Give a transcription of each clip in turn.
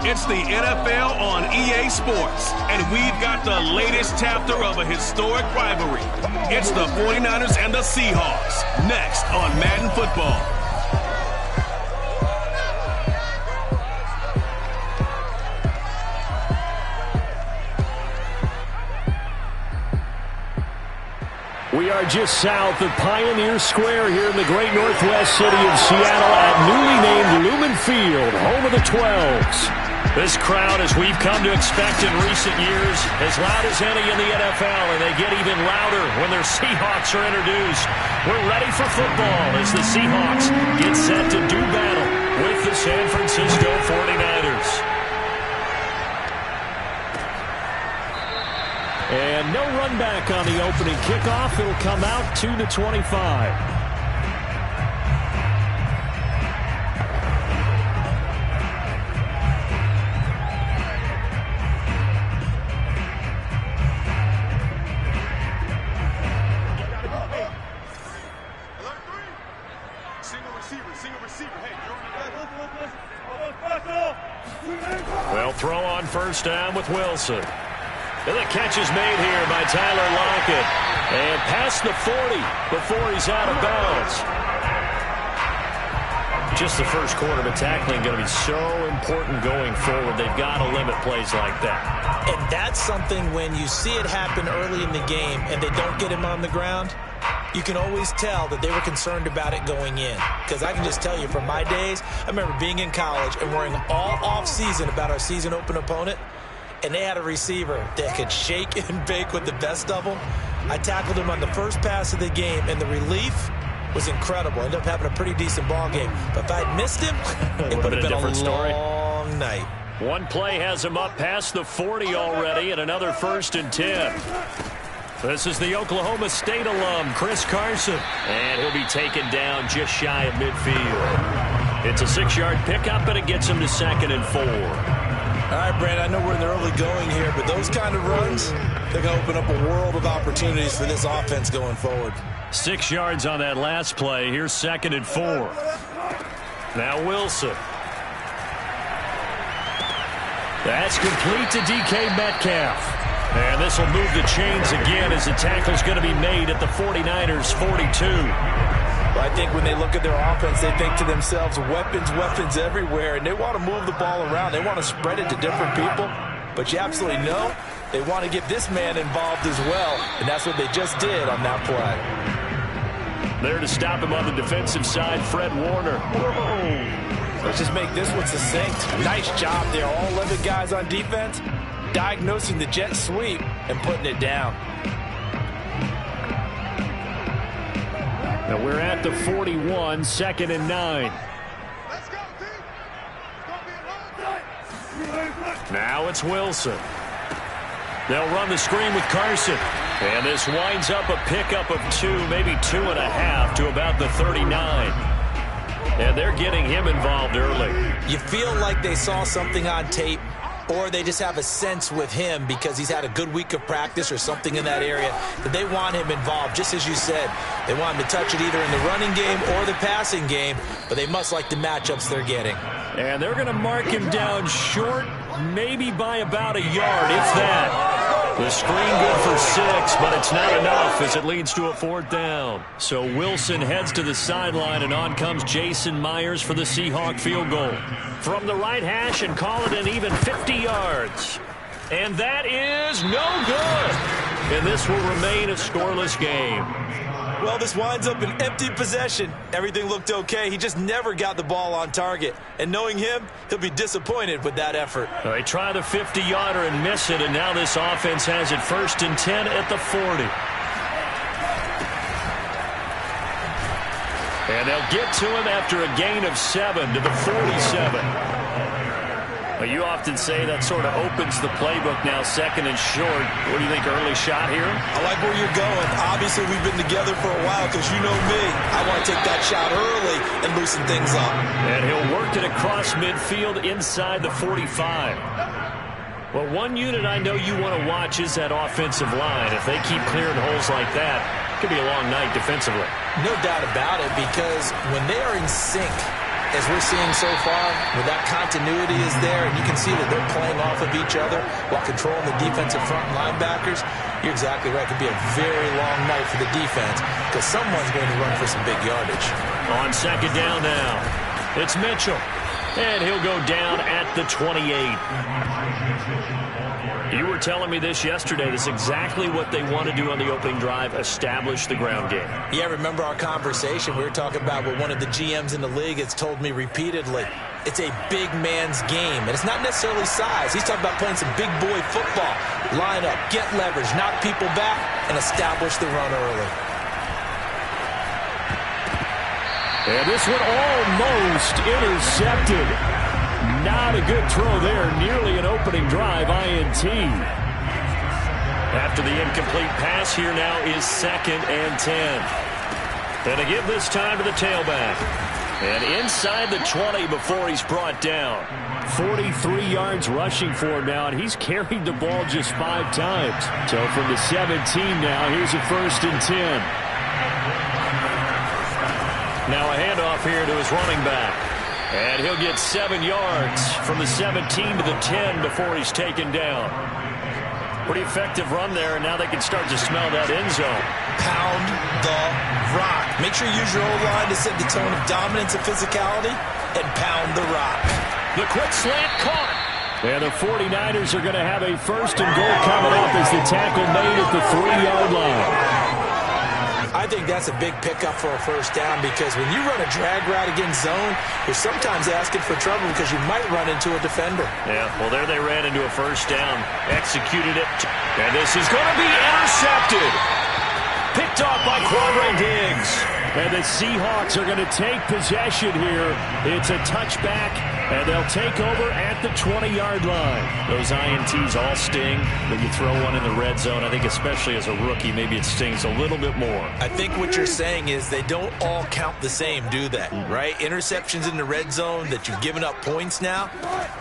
It's the NFL on EA Sports, and we've got the latest chapter of a historic rivalry. It's the 49ers and the Seahawks, next on Madden Football. We are just south of Pioneer Square here in the great northwest city of Seattle at newly named Lumen Field, home of the 12s. This crowd, as we've come to expect in recent years, as loud as any in the NFL, and they get even louder when their Seahawks are introduced. We're ready for football as the Seahawks get set to do battle with the San Francisco 49ers. And no run back on the opening kickoff. It'll come out to the 25. Well, throw on first down with Wilson. And the catch is made here by Tyler Lockett. And past the 40 before he's out of bounds. Just the first quarter, but tackling going to be so important going forward. They've got to limit plays like that. And that's something when you see it happen early in the game and they don't get him on the ground, you can always tell that they were concerned about it going in. Because I can just tell you from my days, I remember being in college and worrying all off-season about our season open opponent. And they had a receiver that could shake and bake with the best of them. I tackled him on the first pass of the game, and the relief was incredible. Ended up having a pretty decent ball game. But if I'd missed him, it would have been a long night. One play has him up past the 40 already, and another 1st and 10. This is the Oklahoma State alum, Chris Carson. And he'll be taken down just shy of midfield. It's a 6-yard pickup, and it gets him to 2nd and 4. All right, Brad, I know we're in the early going here, but those kind of runs, they're going to open up a world of opportunities for this offense going forward. 6 yards on that last play. Here's 2nd and 4. Now Wilson. That's complete to DK Metcalf. And this will move the chains again as the tackle's going to be made at the 49ers' 42. I think when they look at their offense, they think to themselves, weapons everywhere, and they want to move the ball around. They want to spread it to different people, but you absolutely know they want to get this man involved as well, and that's what they just did on that play. There to stop him on the defensive side, Fred Warner. Whoa. Let's just make this one succinct. Nice job there. All 11 guys on defense diagnosing the jet sweep and putting it down. Now we're at the 41, 2nd and 9. Now it's Wilson. They'll run the screen with Carson. And this winds up a pickup of 2, maybe 2.5 to about the 39. And they're getting him involved early. You feel like they saw something on tape, or they just have a sense with him because he's had a good week of practice or something in that area that they want him involved. Just as you said, they want him to touch it either in the running game or the passing game, but they must like the matchups they're getting. And they're going to mark him down short, maybe by about a yard, if that. The screen good for 6, but it's not enough as it leads to a 4th down. So Wilson heads to the sideline, and on comes Jason Myers for the Seahawk field goal. From the right hash and call it an even 50 yards. And that is no good. And this will remain a scoreless game. Well, this winds up an empty possession. Everything looked okay. He just never got the ball on target. And knowing him, he'll be disappointed with that effort. They try the 50-yarder and miss it, and now this offense has it 1st and 10 at the 40. And they'll get to him after a gain of 7 to the 47. Well, you often say that sort of opens the playbook now, 2nd and short. What do you think, early shot here? I like where you're going. Obviously, we've been together for a while because you know me. I want to take that shot early and loosen things up. And he'll work it across midfield inside the 45. Well, one unit I know you want to watch is that offensive line. If they keep clearing holes like that, it could be a long night defensively. No doubt about it, because when they are in sync, as we're seeing so far, where that continuity is there, and you can see that they're playing off of each other while controlling the defensive front and linebackers, you're exactly right. It could be a very long night for the defense because someone's going to run for some big yardage. On second down now, it's Mitchell, and he'll go down at the 28. You were telling me this yesterday. This is exactly what they want to do on the opening drive, establish the ground game. Yeah, remember our conversation? We were talking about what one of the GMs in the league has told me repeatedly. It's a big man's game, and it's not necessarily size. He's talking about playing some big boy football. Line up, get leverage, knock people back, and establish the run early. And this one almost intercepted. Not a good throw there. Nearly an opening drive INT. After the incomplete pass, here now is 2nd and 10. And again this time to the tailback. And inside the 20 before he's brought down. 43 yards rushing for him now, and he's carried the ball just 5 times. So from the 17 now, here's a 1st and 10. Now a handoff here to his running back. And he'll get 7 yards from the 17 to the 10 before he's taken down. Pretty effective run there, and now they can start to smell that end zone. Pound the rock. Make sure you use your O-line to set the tone of dominance and physicality, and pound the rock. The quick slant caught. And the 49ers are going to have a 1st and goal coming up as the tackle made at the 3-yard line. I think that's a big pickup for a 1st down because when you run a drag route against zone, you're sometimes asking for trouble because you might run into a defender. Yeah, well, there they ran into a 1st down, executed it, and this is going to be intercepted. Picked off by Quadre Diggs. And the Seahawks are going to take possession here. It's a touchback, and they'll take over at the 20-yard line. Those INTs all sting, but you throw one in the red zone. I think especially as a rookie, maybe it stings a little bit more. I think what you're saying is they don't all count the same, do they? Right? Interceptions in the red zone that you've given up points now,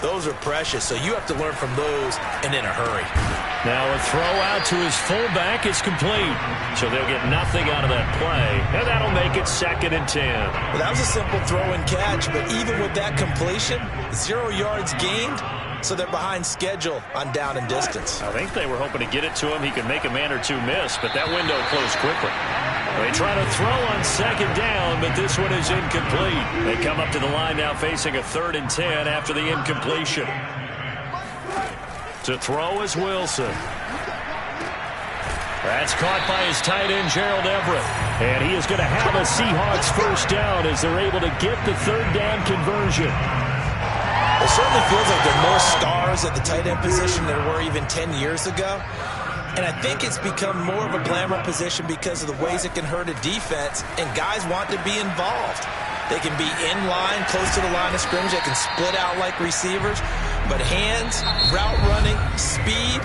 those are precious. So you have to learn from those and in a hurry. Now a throw out to his fullback is complete. So they'll get nothing out of that play, and that'll make it 2nd and 10. Well, that was a simple throw and catch, but even with that completion, 0 yards gained, so they're behind schedule on down and distance. I think they were hoping to get it to him. He could make a man or two miss, but that window closed quickly. They try to throw on 2nd down, but this one is incomplete. They come up to the line now facing a 3rd and 10 after the incompletion. To throw is Wilson. That's caught by his tight end, Gerald Everett. And he is going to have a Seahawks 1st down as they're able to get the 3rd down conversion. It certainly feels like there are more stars at the tight end position than there were even 10 years ago. And I think it's become more of a glamour position because of the ways it can hurt a defense, and guys want to be involved. They can be in line, close to the line of scrimmage. They can split out like receivers. But hands, route running, speed,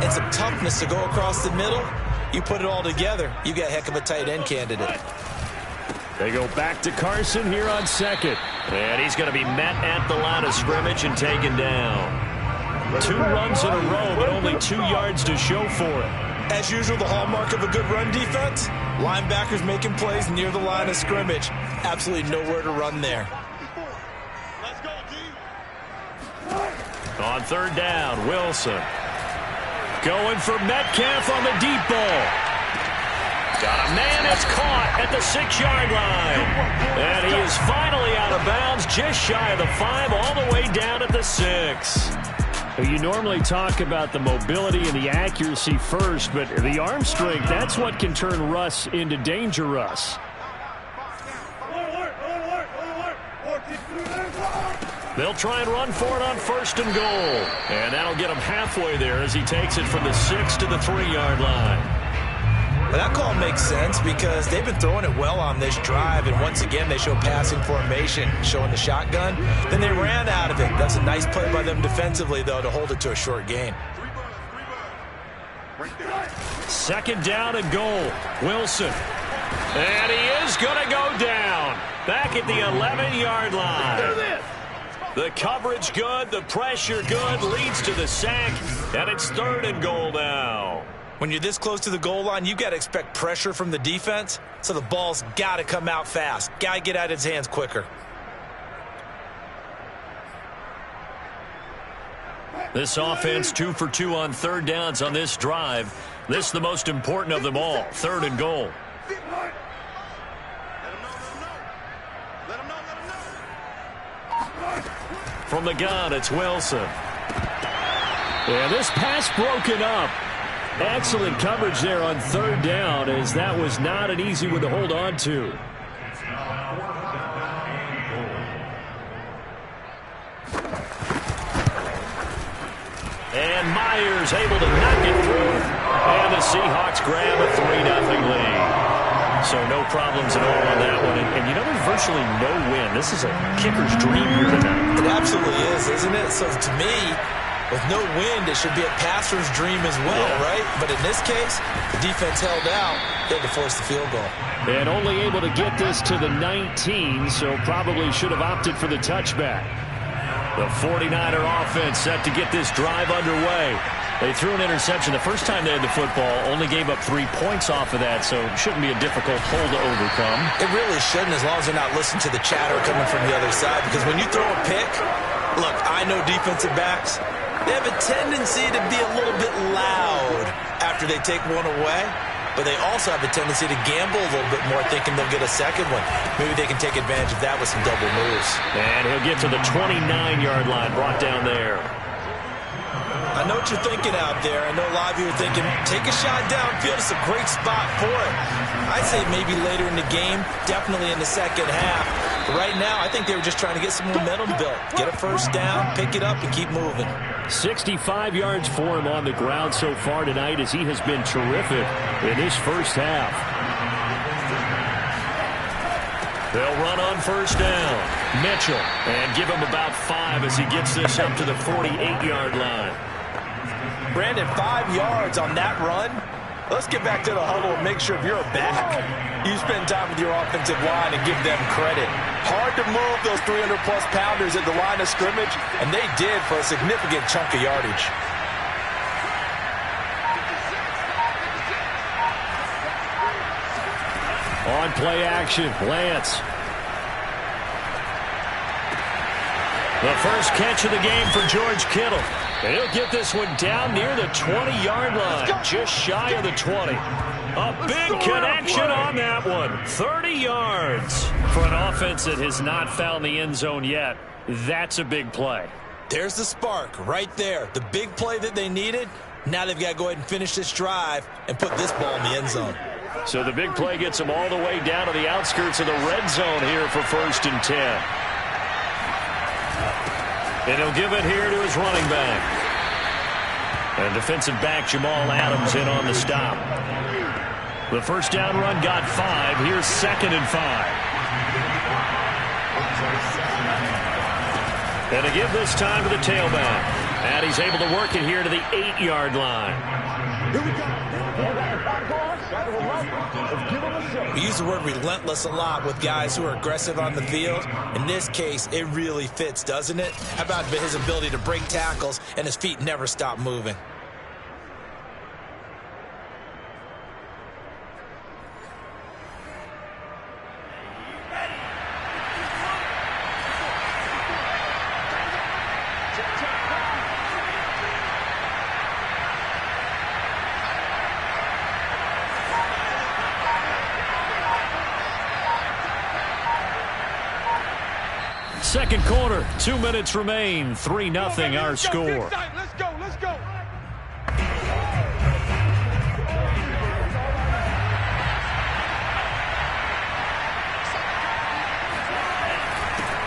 and some toughness to go across the middle, you put it all together, you got a heck of a tight end candidate. They go back to Carson here on 2nd. And he's going to be met at the line of scrimmage and taken down. 2 runs in a row, but only 2 yards to show for it. As usual, the hallmark of a good run defense, linebackers making plays near the line of scrimmage. Absolutely nowhere to run there. On 3rd down, Wilson. Going for Metcalf on the deep ball. Got a man that's caught at the 6-yard line. And he is finally out of bounds, just shy of the 5, all the way down at the 6. You normally talk about the mobility and the accuracy first, but the arm strength, that's what can turn Russ into danger Russ. They'll try and run for it on 1st and goal. And that'll get him halfway there as he takes it from the 6 to the 3-yard line. But that call makes sense because they've been throwing it well on this drive, and once again they show passing formation, showing the shotgun. Then they ran out of it. That's a nice play by them defensively, though, to hold it to a short gain. 2nd down and goal. Wilson. And he is going to go down. Back at the 11-yard line. The coverage good, the pressure good, leads to the sack, and it's 3rd and goal now. When you're this close to the goal line, you've got to expect pressure from the defense, so the ball's got to come out fast. Got to get out of his hands quicker. This offense 2 for 2 on third downs on this drive. This is the most important of them all, 3rd and goal. From the gun, it's Wilson. And this pass broken up. Excellent coverage there on 3rd down, as that was not an easy one to hold on to. And Myers able to knock it through. And the Seahawks grab a 3-0 lead. So no problems at all on that one. And you know, there's virtually no win. This is a kicker's dream here tonight. It absolutely is, isn't it? So to me, with no wind, it should be a passer's dream as well, right? But in this case, the defense held out. They had to force the field goal. And only able to get this to the 19, so probably should have opted for the touchback. The 49er offense set to get this drive underway. They threw an interception the first time they had the football, only gave up 3 points off of that, so it shouldn't be a difficult hole to overcome. It really shouldn't, as long as they're not listening to the chatter coming from the other side, because when you throw a pick, look, I know defensive backs, they have a tendency to be a little bit loud after they take one away, but they also have a tendency to gamble a little bit more, thinking they'll get a second one. Maybe they can take advantage of that with some double moves. And he'll get to the 29-yard line, brought down there. I know what you're thinking out there. I know a lot of you are thinking, take a shot downfield. It's a great spot for it. I'd say maybe later in the game, definitely in the second half. But right now, I think they were just trying to get some momentum built. Get a first down, pick it up, and keep moving. 65 yards for him on the ground so far tonight, as he has been terrific in his first half. They'll run on first down. Mitchell, and give him about 5 as he gets this up to the 48-yard line. Brandon, 5 yards on that run. Let's get back to the huddle and make sure if you're a back, you spend time with your offensive line and give them credit. Hard to move those 300-plus pounders at the line of scrimmage, and they did for a significant chunk of yardage. On play action, Lance. The first catch of the game for George Kittle. And he'll get this one down near the 20-yard line, just shy of the 20. A big connection on that one. 30 yards for an offense that has not found the end zone yet. That's a big play. There's the spark right there. The big play that they needed. Now they've got to go ahead and finish this drive and put this ball in the end zone. So the big play gets them all the way down to the outskirts of the red zone here for 1st and 10. And he'll give it here to his running back. And defensive back Jamal Adams in on the stop. The first down run got 5. Here's 2nd and 5. And to give this time to the tailback. And he's able to work it here to the 8-yard line. Here we go. We use the word relentless a lot with guys who are aggressive on the field. In this case, it really fits, doesn't it? How about his ability to break tackles and his feet never stop moving? Second quarter, 2 minutes remain. 3-0 our score. Let's go, let's go.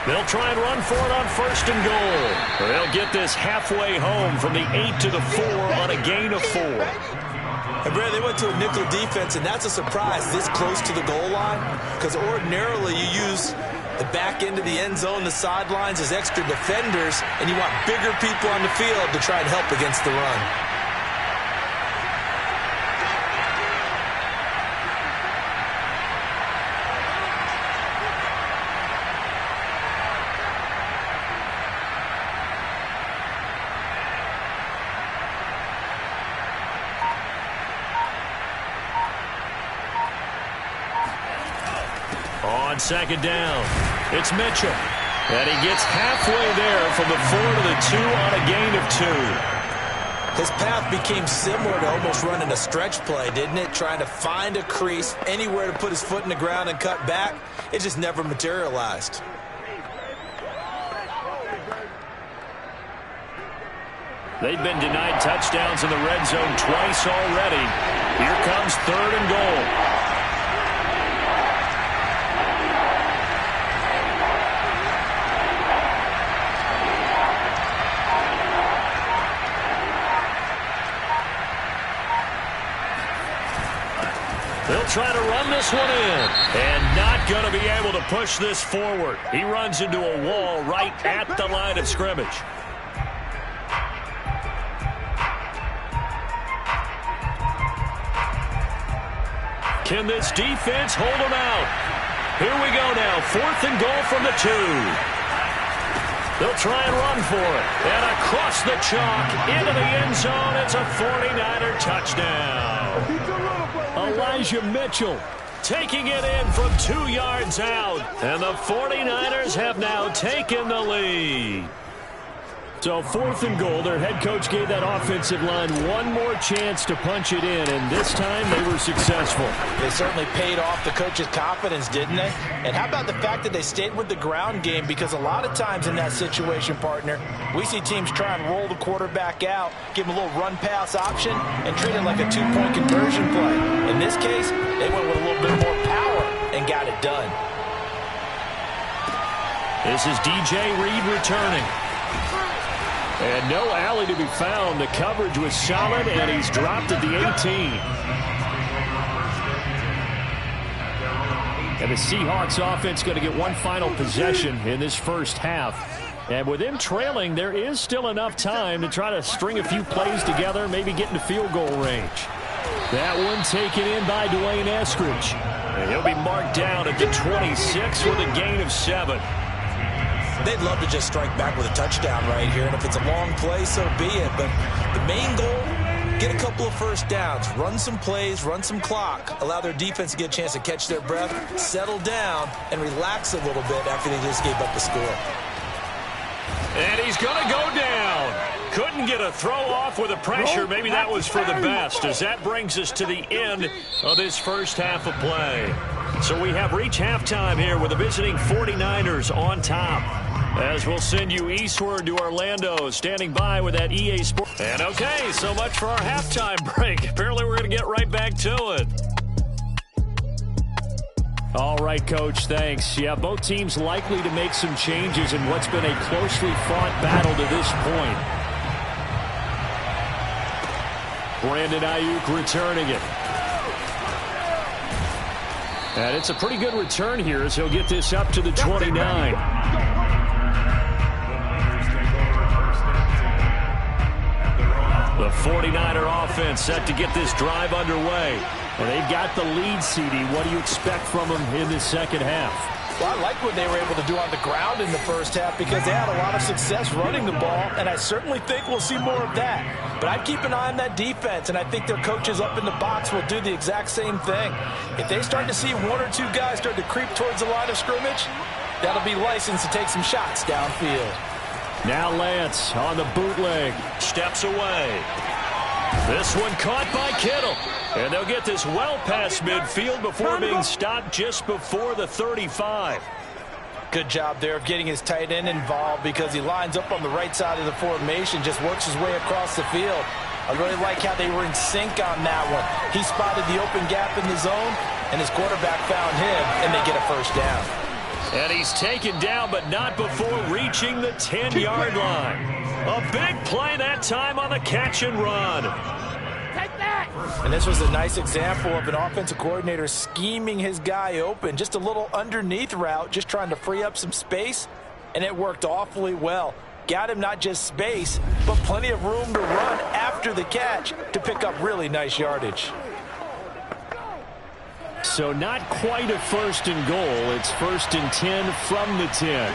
They'll try and run for it on 1st and goal. They'll get this halfway home from the 8 to the 4 on a gain of 4. And Brad, they went to a nickel defense, and that's a surprise this close to the goal line, because ordinarily you use the back end of the end zone, the sidelines as extra defenders, and you want bigger people on the field to try and help against the run. On 2nd down, it's Mitchell. And he gets halfway there from the 4 to the 2 on a gain of 2. His path became similar to almost running a stretch play, didn't it? Trying to find a crease, anywhere to put his foot in the ground and cut back. It just never materialized. They've been denied touchdowns in the red zone twice already. Here comes 3rd and goal. They'll try to run this one in. And not going to be able to push this forward. He runs into a wall right at the line of scrimmage. Can this defense hold him out? Here we go now. 4th and goal from the 2. They'll try and run for it. And across the chalk into the end zone. It's a 49er touchdown. Elijah Mitchell taking it in from 2 yards out. And the 49ers have now taken the lead. So 4th and goal, their head coach gave that offensive line one more chance to punch it in, and this time they were successful. They certainly paid off the coach's confidence, didn't they? And how about the fact that they stayed with the ground game? Because a lot of times in that situation, partner, we see teams try and roll the quarterback out, give him a little run-pass option, and treat it like a 2-point conversion play. In this case, they went with a little bit more power and got it done. This is DJ Reed returning. And no alley to be found. The coverage was solid, and he's dropped at the 18. And the Seahawks offense going to get one final possession in this first half. And with them trailing, there is still enough time to try to string a few plays together, maybe get into field goal range. That one taken in by Dwayne Eskridge. And he'll be marked down at the 26 with a gain of 7. They'd love to just strike back with a touchdown right here, and if it's a long play, so be it. But the main goal, get a couple of first downs, run some plays, run some clock, allow their defense to get a chance to catch their breath, settle down, and relax a little bit after they just gave up the score. And he's going to go down. Couldn't get a throw off with the pressure. Maybe that was for the best, as that brings us to the end of this first half of play. So we have reached halftime here with the visiting 49ers on top. As we'll send you eastward to Orlando, standing by with that EA Sports. And okay, so much for our halftime break. Apparently we're going to get right back to it. All right, Coach, thanks. Yeah, both teams likely to make some changes in what's been a closely fought battle to this point. Brandon Ayuk returning it. And it's a pretty good return here as he'll get this up to the 29. The 49er offense set to get this drive underway. And they've got the lead, CD. What do you expect from them in the second half? Well, I like what they were able to do on the ground in the first half because they had a lot of success running the ball, and I certainly think we'll see more of that. But I'd keep an eye on that defense, and I think their coaches up in the box will do the exact same thing. If they start to see 1 or 2 guys start to creep towards the line of scrimmage, that'll be licensed to take some shots downfield. Now Lance on the bootleg. Steps away. This one caught by Kittle. And they'll get this well past midfield before being stopped just before the 35. Good job there of getting his tight end involved because he lines up on the right side of the formation, just works his way across the field. I really like how they were in sync on that one. He spotted the open gap in the zone, and his quarterback found him, and they get a first down. And he's taken down, but not before reaching the 10-yard line. A big play that time on the catch and run. And this was a nice example of an offensive coordinator scheming his guy open. Just a little underneath route, just trying to free up some space, and it worked awfully well. Got him not just space, but plenty of room to run after the catch to pick up really nice yardage. So not quite a 1st and goal. It's 1st and 10 from the 10.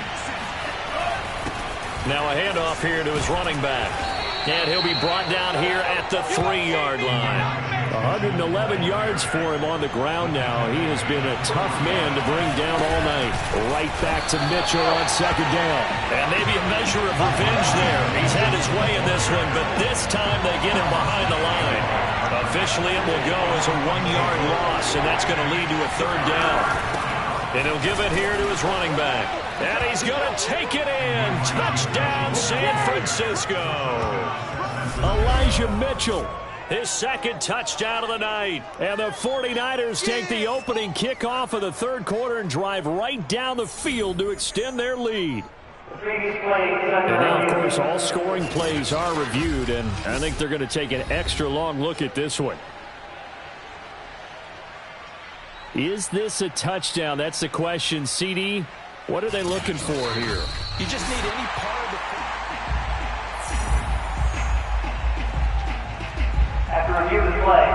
Now a handoff here to his running back. And he'll be brought down here at the 3-yard line. 111 yards for him on the ground now. He has been a tough man to bring down all night. Right back to Mitchell on second down. And maybe a measure of revenge there. He's had his way in this one, but this time they get him behind the line. Officially, it will go as a 1-yard loss, and that's going to lead to a third down. And he'll give it here to his running back. And he's going to take it in. Touchdown, San Francisco. Elijah Mitchell, his second touchdown of the night. And the 49ers take the opening kickoff of the third quarter and drive right down the field to extend their lead. And now, of course, all scoring plays are reviewed, and I think they're going to take an extra long look at this one. Is this a touchdown? That's the question. CD, what are they looking for here? You just need any part of the... After review of the play,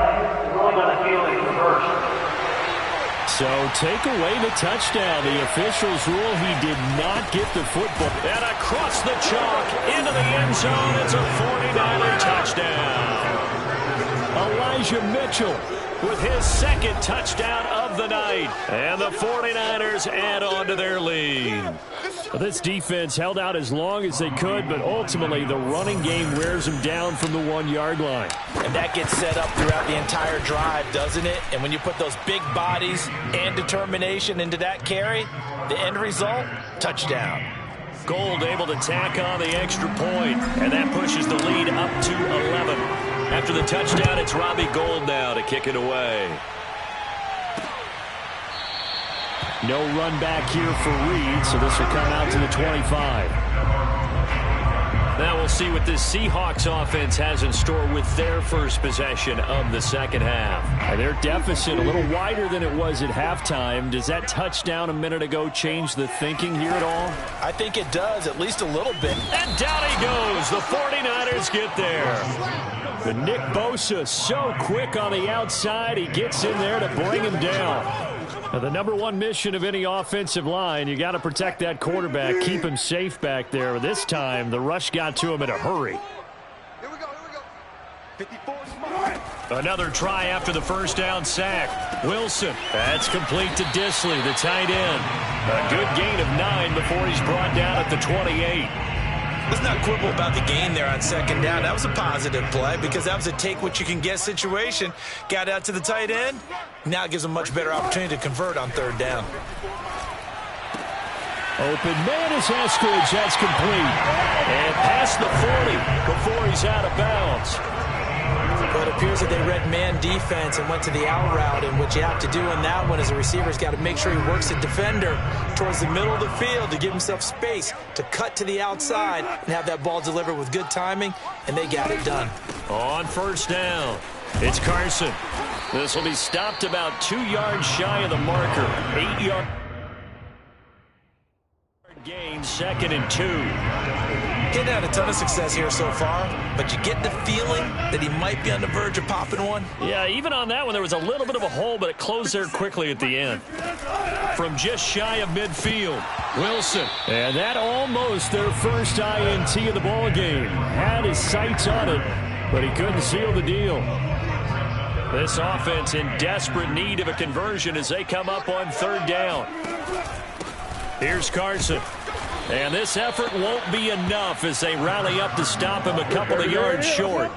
the ruling on the field is reversed. So take away the touchdown. The officials rule he did not get the football. And across the chalk into the end zone. It's a 49er touchdown. Elijah Mitchell with his second touchdown of the night. And the 49ers add on to their lead. This defense held out as long as they could, but ultimately the running game wears them down from the 1-yard line. And that gets set up throughout the entire drive, doesn't it? And when you put those big bodies and determination into that carry, the end result, touchdown. Gold able to tack on the extra point, and that pushes the lead up to 11. After the touchdown, it's Robbie Gould now to kick it away. No run back here for Reed, so this will come out to the 25. Now we'll see what this Seahawks offense has in store with their first possession of the second half. And their deficit a little wider than it was at halftime. Does that touchdown a minute ago change the thinking here at all? I think it does, at least a little bit. And down he goes. The 49ers get there. But Nick Bosa so quick on the outside. He gets in there to bring him down. Now, the number one mission of any offensive line, you got to protect that quarterback, keep him safe back there. But this time, the rush got to him in a hurry. Here we go. 54 smart. Another try after the first down sack. Wilson, that's complete to Disley, the tight end. A good gain of 9 before he's brought down at the 28. Let's not quibble about the gain there on second down. That was a positive play because that was a take-what-you-can-get situation. Got out to the tight end. Now it gives him a much better opportunity to convert on third down. Open man is Eskridge. That's complete. And past the 40 before he's out of bounds. Well, it appears that they read man defense and went to the out route, and what you have to do in that one as a receiver's got to make sure he works the defender towards the middle of the field to give himself space to cut to the outside and have that ball delivered with good timing, and they got it done. On first down, it's Carson. This will be stopped about 2 yards shy of the marker. 8-yard gain, 2nd and 2. Getting had a ton of success here so far, but you get the feeling that he might be on the verge of popping one. Yeah, even on that one, there was a little bit of a hole, but it closed there quickly at the end. From just shy of midfield, Wilson. And that almost their first INT of the ball game. Had his sights on it, but he couldn't seal the deal. This offense in desperate need of a conversion as they come up on third down. Here's Carson. And this effort won't be enough as they rally up to stop him a couple of yards short.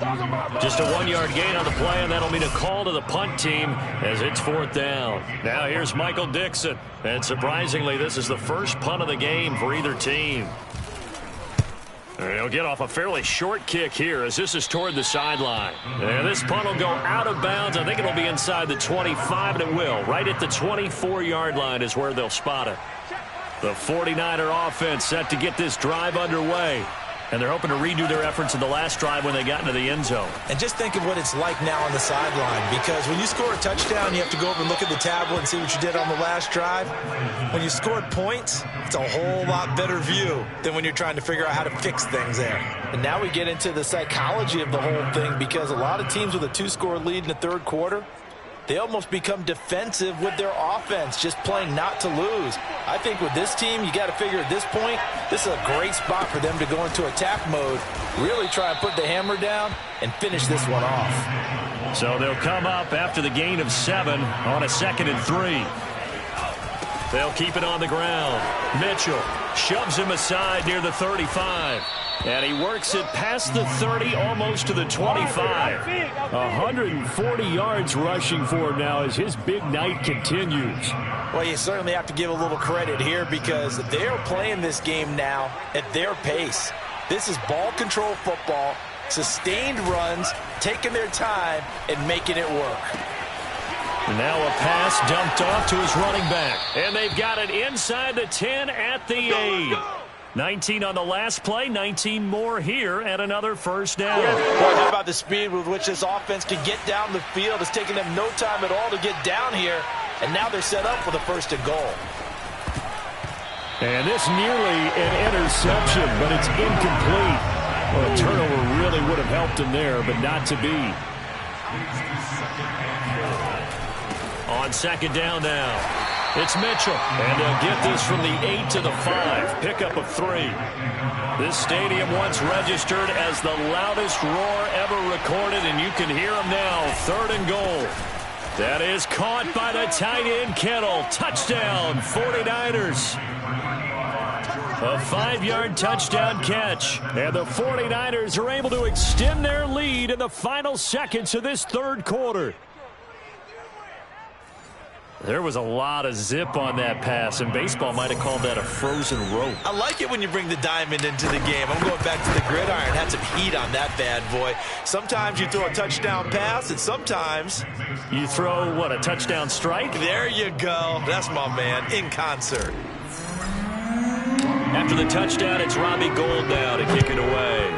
Just a 1-yard gain on the play, and that'll mean a call to the punt team as it's fourth down. Now here's Michael Dixon. And surprisingly, this is the first punt of the game for either team. And he'll get off a fairly short kick here as this is toward the sideline. And this punt will go out of bounds. I think it'll be inside the 25, and it will. Right at the 24-yard line is where they'll spot it. The 49er offense set to get this drive underway. And they're hoping to redo their efforts in the last drive when they got into the end zone. And just think of what it's like now on the sideline, because when you score a touchdown, you have to go over and look at the tablet and see what you did on the last drive. When you scored points, it's a whole lot better view than when you're trying to figure out how to fix things there. And now we get into the psychology of the whole thing, because a lot of teams with a 2-score lead in the third quarter, they almost become defensive with their offense, just playing not to lose. I think with this team, you got to figure at this point, this is a great spot for them to go into attack mode, really try and put the hammer down and finish this one off. So they'll come up after the gain of 7 on a 2nd and 3. They'll keep it on the ground. Mitchell shoves him aside near the 35. And he works it past the 30, almost to the 25. 140 yards rushing for him now as his big night continues. Well, you certainly have to give a little credit here because they're playing this game now at their pace. This is ball control football, sustained runs, taking their time, and making it work. And now a pass dumped off to his running back. And they've got it inside the 10 at the 8. 19 on the last play, 19 more here, and another first down. Boy, how about the speed with which this offense can get down the field? It's taking them no time at all to get down here, and now they're set up for the first and goal. And this nearly an interception, but it's incomplete. Well, a turnover really would have helped him there, but not to be. On second down now. It's Mitchell, and they'll get this from the 8 to the 5. Pickup of 3. This stadium once registered as the loudest roar ever recorded, and you can hear them now. 3rd and goal. That is caught by the tight end, Kittle. Touchdown, 49ers. A 5-yard touchdown catch. And the 49ers are able to extend their lead in the final seconds of this third quarter. There was a lot of zip on that pass, and baseball might have called that a frozen rope. I like it when you bring the diamond into the game. I'm going back to the gridiron. Had some heat on that bad boy. Sometimes you throw a touchdown pass, and sometimes you throw, what, a touchdown strike? There you go. That's my man, in concert. After the touchdown, it's Robbie Gould now to kick it away.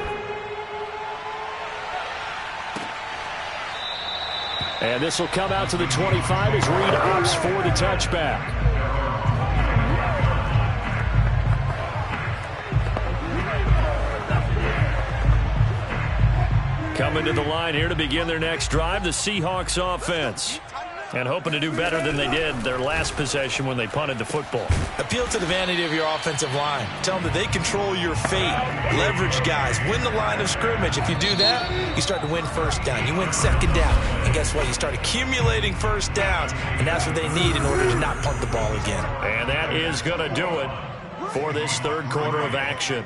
And this will come out to the 25 as Reed opts for the touchback. Coming to the line here to begin their next drive, the Seahawks offense. And hoping to do better than they did their last possession when they punted the football. Appeal to the vanity of your offensive line. Tell them that they control your fate. Leverage guys. Win the line of scrimmage. If you do that, you start to win first down. You win second down. And guess what? You start accumulating first downs. And that's what they need in order to not punt the ball again. And that is going to do it for this third quarter of action.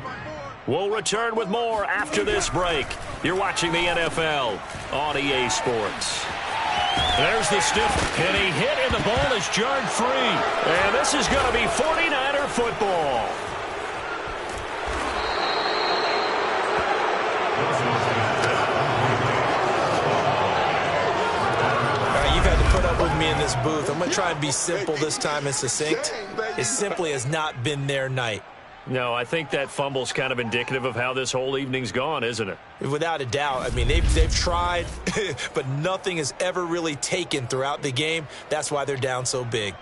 We'll return with more after this break. You're watching the NFL on EA Sports. There's the stiff, and he hit, and the ball is jarred free. And this is going to be 49er football. All right, you've had to put up with me in this booth. I'm going to try and be simple this time and succinct. It simply has not been their night. No, I think that fumble's kind of indicative of how this whole evening's gone, isn't it? Without a doubt. I mean, they've tried, but nothing has ever really taken throughout the game. That's why they're down so big.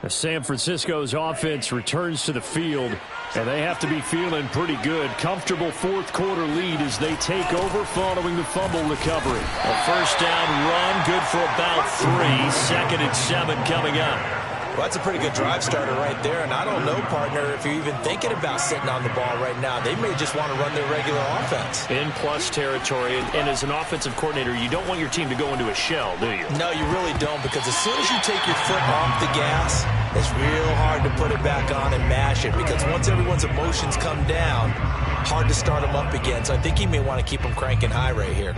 San Francisco's offense returns to the field, and they have to be feeling pretty good. Comfortable fourth quarter lead as they take over following the fumble recovery. A first down run, good for about 3. 2nd and 7 coming up. Well, that's a pretty good drive starter right there, and I don't know, partner, if you're even thinking about sitting on the ball right now. They may just want to run their regular offense. In plus territory, and as an offensive coordinator, you don't want your team to go into a shell, do you? No, you really don't, because as soon as you take your foot off the gas, it's real hard to put it back on and mash it, because once everyone's emotions come down, hard to start them up again. So I think he may want to keep them cranking high right here.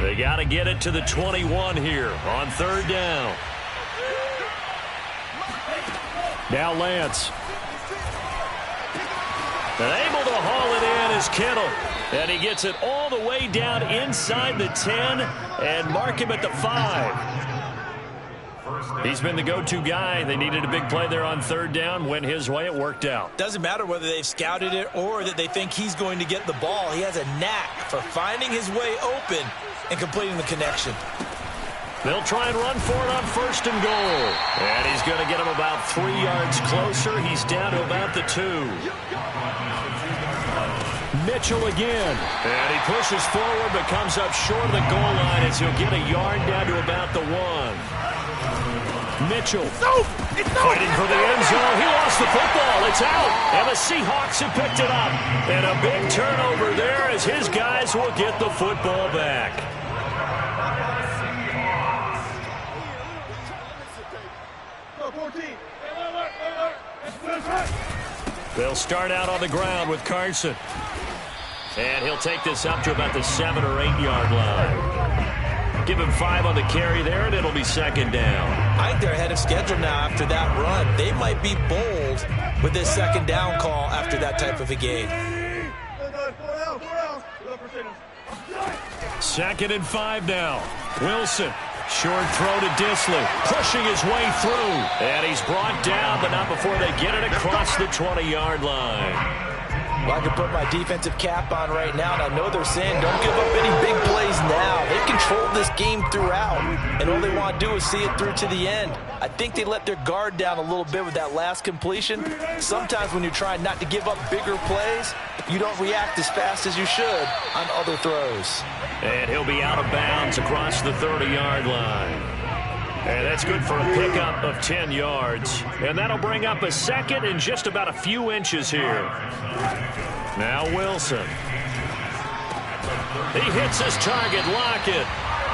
They got to get it to the 21 here on 3rd down. Now Lance. And able to haul it in is Kittle. And he gets it all the way down inside the 10 and mark him at the 5. He's been the go-to guy. They needed a big play there on 3rd down. Went his way. It worked out. Doesn't matter whether they've scouted it or that they think he's going to get the ball. He has a knack for finding his way open and completing the connection. They'll try and run for it on 1st and goal. And he's going to get him about 3 yards closer. He's down to about the 2. Mitchell again. And he pushes forward but comes up short of the goal line as he'll get a yard down to about the 1. Mitchell fighting for the end zone. He lost the football. It's out. And the Seahawks have picked it up. And a big turnover there as his guys will get the football back. They'll start out on the ground with Carson. And he'll take this up to about the 7 or 8 yard line. Give him 5 on the carry there, and it'll be second down. I think they're ahead of schedule now after that run. They might be bold with this second down call after that type of a game. 2nd and 5 now. Wilson. Short throw to Disley. Pushing his way through. And he's brought down, but not before they get it across the 20-yard line. Well, I can put my defensive cap on right now, and I know they're saying don't give up any big plays now. They controlled this game throughout, and all they want to do is see it through to the end. I think they let their guard down a little bit with that last completion. Sometimes when you're trying not to give up bigger plays, you don't react as fast as you should on other throws. And he'll be out of bounds across the 30-yard line. And that's good for a pickup of 10 yards. And that'll bring up a 2nd and just about a few inches here. Now Wilson. He hits his target, Lockett.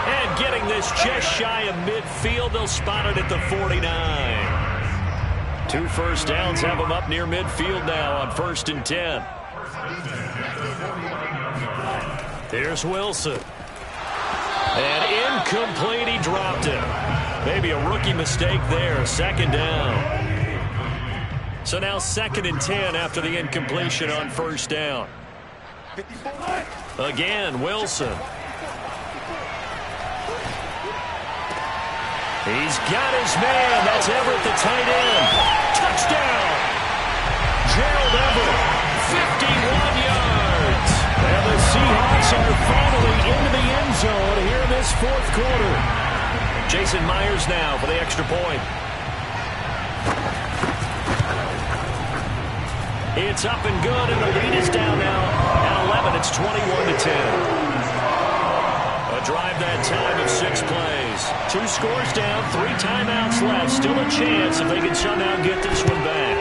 And getting this just shy of midfield, they'll spot it at the 49. 2 first downs have him up near midfield now on 1st and 10. Here's Wilson. And incomplete, he dropped it. Maybe a rookie mistake there, 2nd down. So now 2nd and 10 after the incompletion on 1st down. Again, Wilson. He's got his man. That's Everett, the tight end. Touchdown. Gerald Everett, 51 yards. And the Seahawks are finally into the end zone here in this 4th quarter. Jason Myers now for the extra point. It's up and good, and the lead is down now at 11. It's 21-10. A drive that time of 6 plays. 2 scores down, 3 timeouts left. Still a chance if they can somehow get this one back.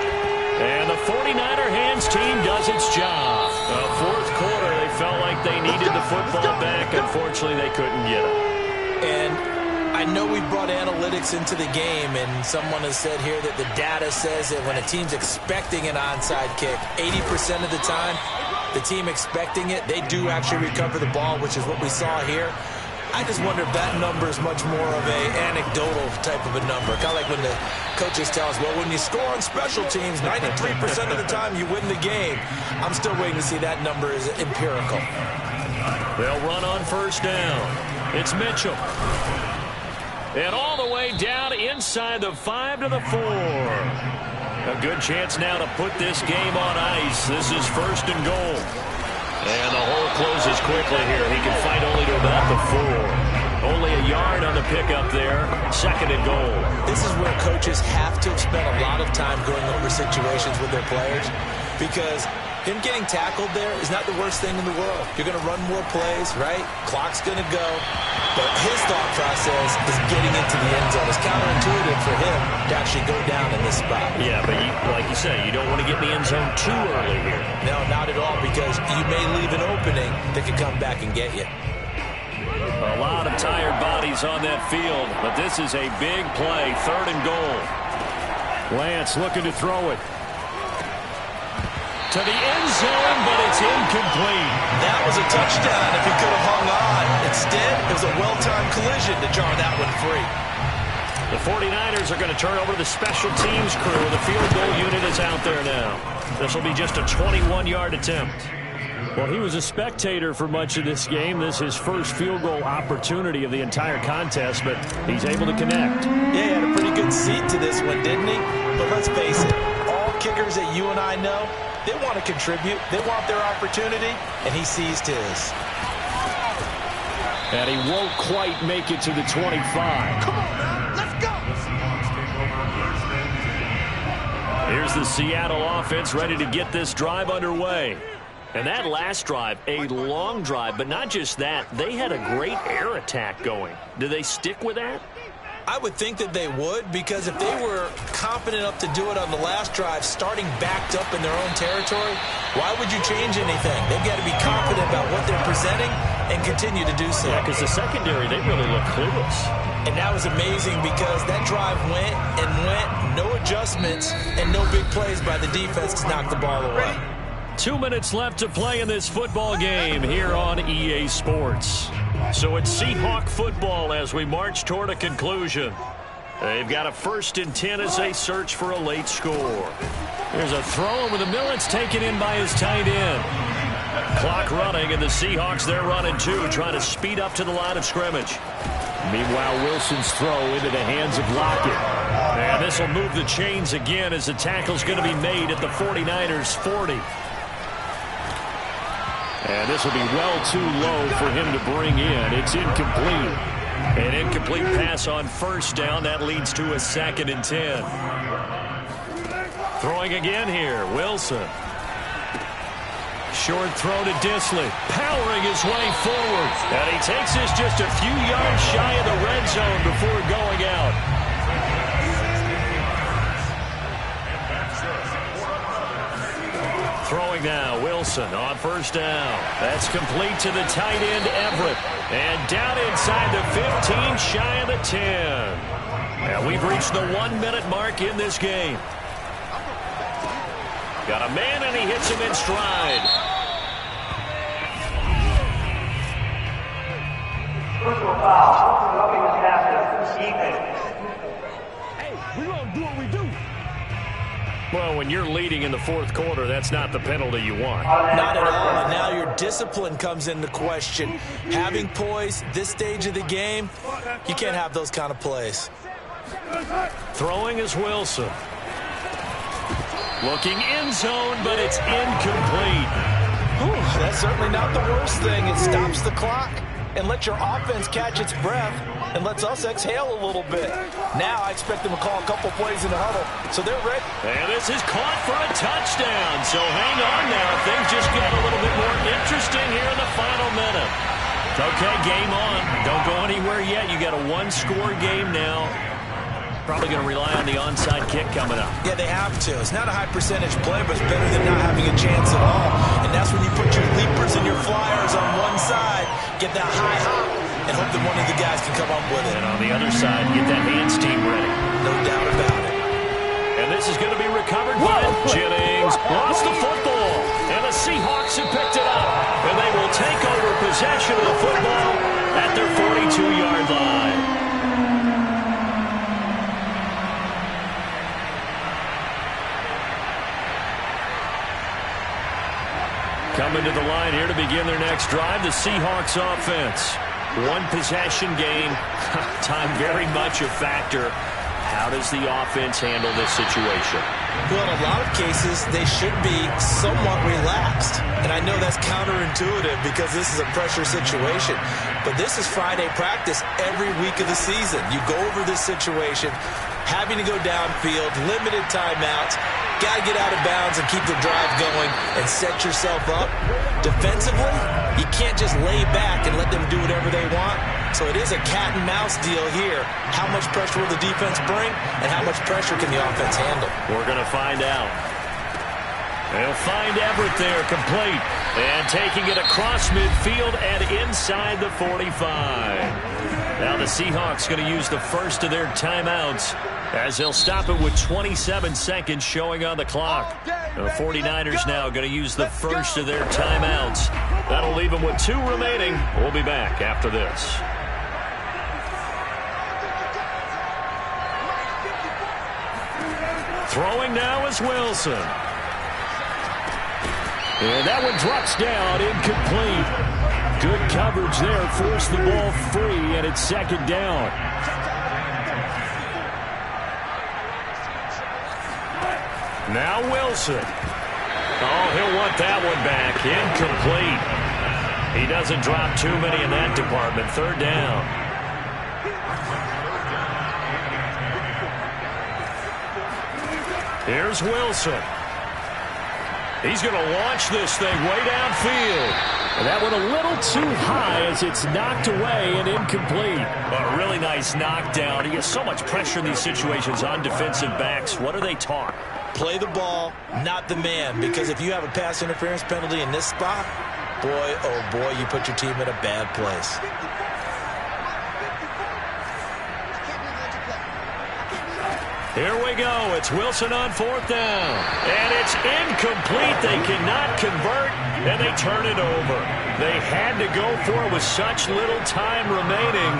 And the 49er hands team does its job. The 4th quarter, they felt like they needed the football back. Unfortunately, they couldn't get it. And I know we brought analytics into the game, and someone has said here that the data says that when a team's expecting an onside kick, 80% of the time, the team expecting it, they do actually recover the ball, which is what we saw here. I just wonder if that number is much more of a anecdotal type of a number. Kind of like when the coaches tell us, well, when you score on special teams, 93% of the time you win the game. I'm still waiting to see that number is empirical. They'll run on 1st down. It's Mitchell. And all the way down inside the 5 to the 4. A good chance now to put this game on ice. This is 1st and goal. And the hole closes quickly here. He can fight only to about the 4. Only a yard on the pickup there. 2nd and goal. This is where coaches have to spend a lot of time going over situations with their players, because him getting tackled there is not the worst thing in the world. You're going to run more plays, right? Clock's going to go. But his thought process is getting into the end zone. It's counterintuitive for him to actually go down in this spot. Yeah, but like you said, you don't want to get in the end zone too early here. No, not at all, because you may leave an opening that could come back and get you. A lot of tired bodies on that field, but this is a big play. 3rd and goal. Lance looking to throw it. To the end zone, but it's incomplete. That was a touchdown if he could have hung on. Instead, it was a well-timed collision to jar that one free. The 49ers are going to turn over to the special teams crew. The field goal unit is out there now. This will be just a 21-yard attempt. Well, he was a spectator for much of this game. This is his first field goal opportunity of the entire contest, but he's able to connect. Yeah, he had a pretty good seat to this one, didn't he? But let's face it, all kickers that you and I know, they want to contribute. They want their opportunity, and he seized his. And he won't quite make it to the 25. Come on, man. Let's go. Here's the Seattle offense ready to get this drive underway. And that last drive, a long drive, but not just that. They had a great air attack going. Do they stick with that? I would think that they would, because if they were confident enough to do it on the last drive, starting backed up in their own territory, why would you change anything? They've got to be confident about what they're presenting and continue to do so. Yeah, because the secondary, they really look clueless. And that was amazing because that drive went and went, no adjustments and no big plays by the defense to knock the ball away. 2 minutes left to play in this football game here on EA Sports. So it's Seahawk football as we march toward a conclusion. They've got a 1st and 10 as they search for a late score. There's a throw over the middle. It's taken in by his tight end. Clock running, and the Seahawks, they're running too, trying to speed up to the line of scrimmage. Meanwhile, Wilson's throw into the hands of Lockett. And this will move the chains again as the tackle's going to be made at the 49ers 40. And this will be well too low for him to bring in. It's incomplete. An incomplete pass on 1st down. That leads to a 2nd and 10. Throwing again here, Wilson. Short throw to Disley. Powering his way forward. And he takes this just a few yards shy of the red zone before going out. Throwing now, Wilson on 1st down. That's complete to the tight end, Everett. And down inside the 15, shy of the 10. And we've reached the 1-minute mark in this game. Got a man, and he hits him in stride. Personal foul. Roughing the pass defense. Hey, we gonna do what we do. Well, when you're leading in the 4th quarter, that's not the penalty you want. Not at all. And now your discipline comes into question. Having poise this stage of the game, you can't have those kind of plays. Throwing is Wilson. Looking end zone, but it's incomplete. Whew, that's certainly not the worst thing. It stops the clock and lets your offense catch its breath and lets us exhale a little bit. Now I expect them to call a couple plays in the huddle, so they're ready. And this is caught for a touchdown. So hang on now. Things just get a little bit more interesting here in the final minute. Okay, game on. Don't go anywhere yet. You got a 1-score game now. Probably going to rely on the onside kick coming up. Yeah, they have to. It's not a high percentage play, but it's better than not having a chance at all. And that's when you put your leapers and your flyers on one side, get that high hop, and hope that one of the guys can come up with it. And on the other side, get that hands team ready. No doubt about it. And this is going to be recovered by Jennings. Lost the football. And the Seahawks have picked it up. And they will take over possession of the football at their 42-yard line. Coming to the line here to begin their next drive, the Seahawks offense. 1 possession game. Time very much a factor. How does the offense handle this situation? Well, in a lot of cases, they should be somewhat relaxed. And I know that's counterintuitive because this is a pressure situation. But this is Friday practice every week of the season. You go over this situation, having to go downfield, limited timeouts, got to get out of bounds and keep the drive going and set yourself up. Defensively, you can't just lay back and let them do whatever they want. So it is a cat and mouse deal here. How much pressure will the defense bring and how much pressure can the offense handle? We're going to find out. They'll find Everett there, complete. And taking it across midfield and inside the 45. Now the Seahawks going to use the first of their timeouts as they'll stop it with 27 seconds showing on the clock. The 49ers now going to use the first of their timeouts. That'll leave them with 2 remaining. We'll be back after this. Throwing now is Wilson. And that one drops down, incomplete. Good coverage there, forced the ball free, and it's 2nd down. Now Wilson. Oh, he'll want that one back. Incomplete. He doesn't drop too many in that department. 3rd down. Here's Wilson. He's going to launch this thing way downfield. And that one a little too high as it's knocked away and incomplete. A really nice knockdown. He has so much pressure in these situations on defensive backs. What are they taught? Play the ball, not the man. Because if you have a pass interference penalty in this spot, Boy, oh boy, you put your team in a bad place. Here we go. It's Wilson on 4th down. And it's incomplete. They cannot convert, and they turn it over. They had to go for it with such little time remaining,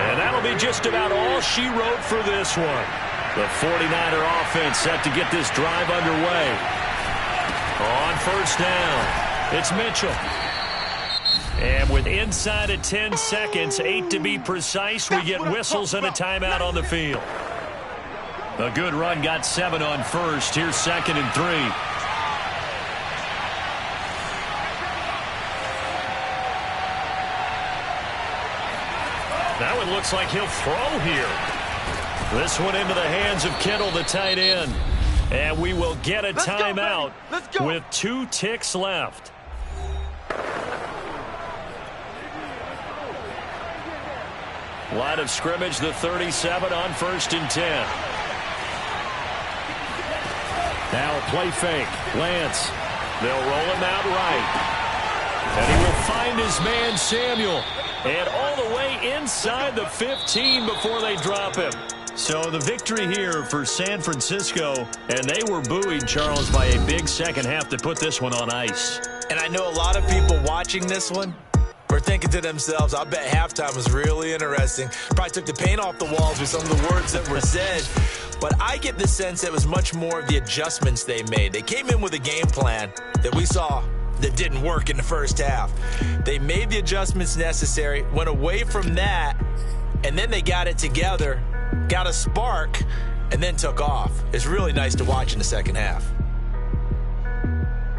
and that'll be just about all she wrote for this one. The 49er offense set to get this drive underway. On 1st down, it's Mitchell. And with inside of 10 seconds, 8 to be precise, we get whistles and a timeout on the field. A good run got 7 on 1st. Here's 2nd and 3. Now it looks like he'll throw here. This one into the hands of Kittle, the tight end. And we will get a timeout with 2 ticks left. Line of scrimmage, the 37 on 1st and 10. Now a play fake. Lance. They'll roll him out right. And he will find his man Samuel. And all the way inside the 15 before they drop him. So the victory here for San Francisco. And they were buoyed, Charles, by a big second half to put this one on ice. And I know a lot of people watching this one were thinking to themselves, I bet halftime was really interesting. Probably took the paint off the walls with some of the words that were said. But I get the sense it was much more of the adjustments they made. They came in with a game plan that we saw that didn't work in the first half. They made the adjustments necessary, went away from that, and then they got it together, got a spark, and then took off. It's really nice to watch in the second half.